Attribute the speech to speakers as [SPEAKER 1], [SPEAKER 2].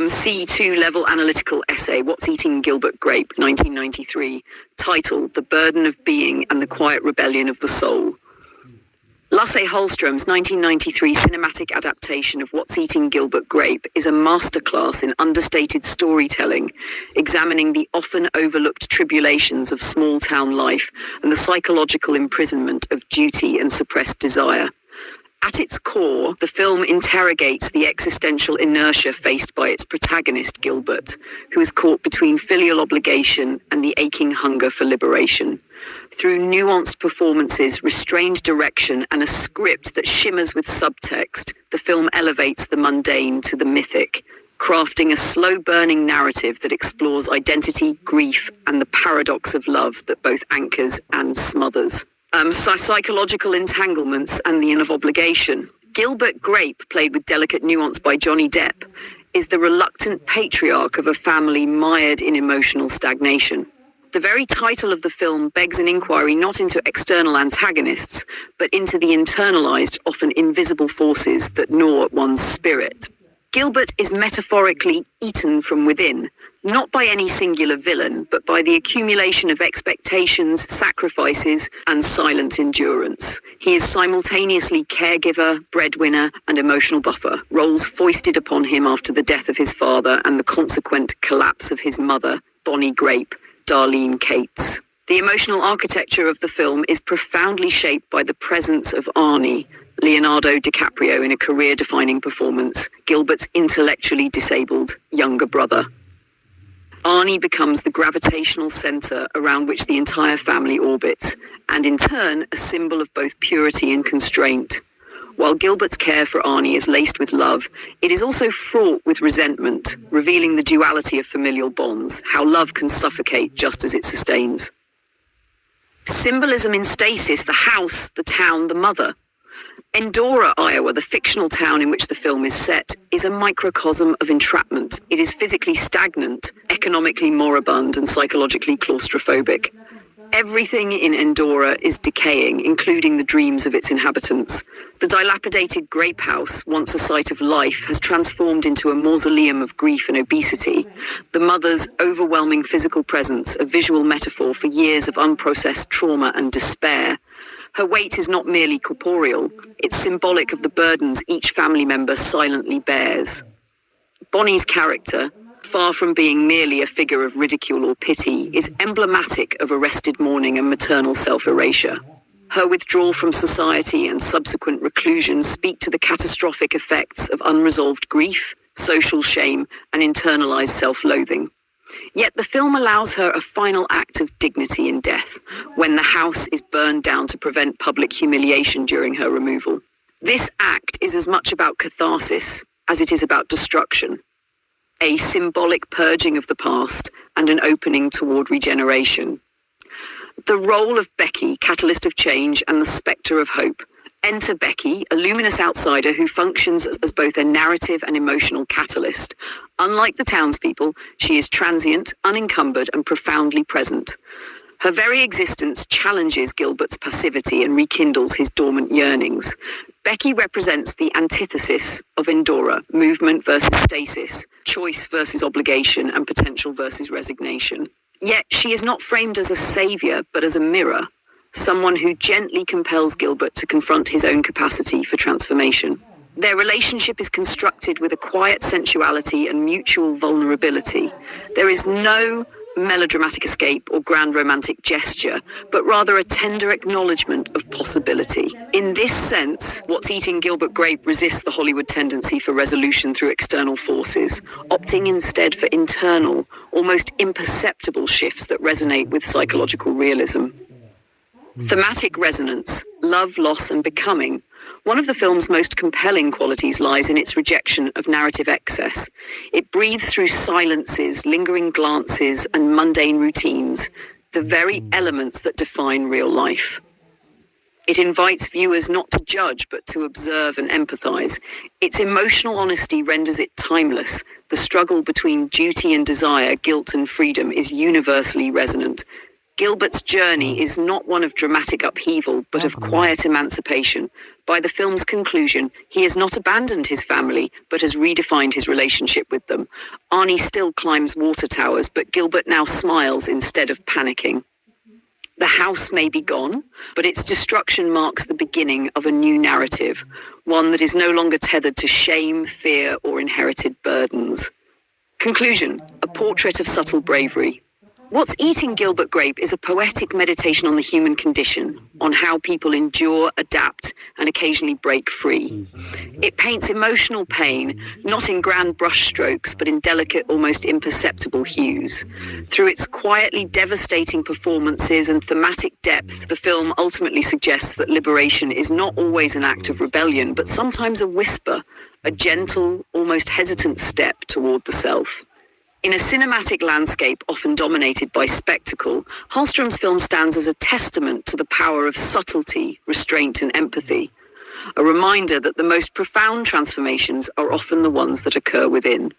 [SPEAKER 1] C2 level analytical essay, What's Eating Gilbert Grape, 1993, titled The Burden of Being and the Quiet Rebellion of the Soul. Lasse Hallström's 1993 cinematic adaptation of What's Eating Gilbert Grape is a masterclass in understated storytelling, examining the often overlooked tribulations of small-town life and the psychological imprisonment of duty and suppressed desire. At its core, the film interrogates the existential inertia faced by its protagonist, Gilbert, who is caught between filial obligation and the aching hunger for liberation. Through nuanced performances, restrained direction, and a script that shimmers with subtext, the film elevates the mundane to the mythic, crafting a slow-burning narrative that explores identity, grief, and the paradox of love that both anchors and smothers. Psychological entanglements and the end of obligation. Gilbert Grape, played with delicate nuance by Johnny Depp, is the reluctant patriarch of a family mired in emotional stagnation. The very title of the film begs an inquiry not into external antagonists, but into the internalized, often invisible forces that gnaw at one's spirit. Gilbert is metaphorically eaten from within, not by any singular villain, but by the accumulation of expectations, sacrifices, and silent endurance. He is simultaneously caregiver, breadwinner, and emotional buffer, roles foisted upon him after the death of his father and the consequent collapse of his mother, Bonnie Grape, Darlene Cates. The emotional architecture of the film is profoundly shaped by the presence of Arnie, Leonardo DiCaprio, in a career-defining performance, Gilbert's intellectually disabled younger brother. Arnie becomes the gravitational center around which the entire family orbits, and in turn, a symbol of both purity and constraint. While Gilbert's care for Arnie is laced with love, it is also fraught with resentment, revealing the duality of familial bonds, how love can suffocate just as it sustains. Symbolism in stasis, the house, the town, the mother. Endora, Iowa, the fictional town in which the film is set, is a microcosm of entrapment. It is physically stagnant, economically moribund, and psychologically claustrophobic. Everything in Endora is decaying, including the dreams of its inhabitants. The dilapidated grape house, once a site of life, has transformed into a mausoleum of grief and obesity. The mother's overwhelming physical presence, a visual metaphor for years of unprocessed trauma and despair. Her weight is not merely corporeal, it's symbolic of the burdens each family member silently bears. Bonnie's character, far from being merely a figure of ridicule or pity, is emblematic of arrested mourning and maternal self-erasure. Her withdrawal from society and subsequent reclusion speak to the catastrophic effects of unresolved grief, social shame, and internalized self-loathing. Yet the film allows her a final act of dignity in death, when the house is burned down to prevent public humiliation during her removal. This act is as much about catharsis as it is about destruction, a symbolic purging of the past and an opening toward regeneration. The role of Becky, catalyst of change and the spectre of hope. Enter Becky, a luminous outsider who functions as both a narrative and emotional catalyst. Unlike the townspeople, she is transient, unencumbered, and profoundly present. Her very existence challenges Gilbert's passivity and rekindles his dormant yearnings. Becky represents the antithesis of Endora, movement versus stasis, choice versus obligation, and potential versus resignation. Yet she is not framed as a savior, but as a mirror. Someone who gently compels Gilbert to confront his own capacity for transformation. Their relationship is constructed with a quiet sensuality and mutual vulnerability. There is no melodramatic escape or grand romantic gesture, but rather a tender acknowledgement of possibility. In this sense, What's Eating Gilbert Grape resists the Hollywood tendency for resolution through external forces, opting instead for internal, almost imperceptible shifts that resonate with psychological realism. Thematic resonance, love, loss, and becoming. One of the film's most compelling qualities lies in its rejection of narrative excess. It breathes through silences, lingering glances, and mundane routines, the very elements that define real life. It invites viewers not to judge, but to observe and empathize. Its emotional honesty renders it timeless. The struggle between duty and desire, guilt and freedom is universally resonant. Gilbert's journey is not one of dramatic upheaval, but of quiet emancipation, By the film's conclusion, he has not abandoned his family, but has redefined his relationship with them. Arnie still climbs water towers, but Gilbert now smiles instead of panicking. The house may be gone, but its destruction marks the beginning of a new narrative, one that is no longer tethered to shame, fear, or inherited burdens. Conclusion: a portrait of subtle bravery. What's Eating Gilbert Grape is a poetic meditation on the human condition, on how people endure, adapt, and occasionally break free. It paints emotional pain, not in grand brushstrokes, but in delicate, almost imperceptible hues. Through its quietly devastating performances and thematic depth, the film ultimately suggests that liberation is not always an act of rebellion, but sometimes a whisper, a gentle, almost hesitant step toward the self. In a cinematic landscape often dominated by spectacle, Hallström's film stands as a testament to the power of subtlety, restraint, and empathy, a reminder that the most profound transformations are often the ones that occur within.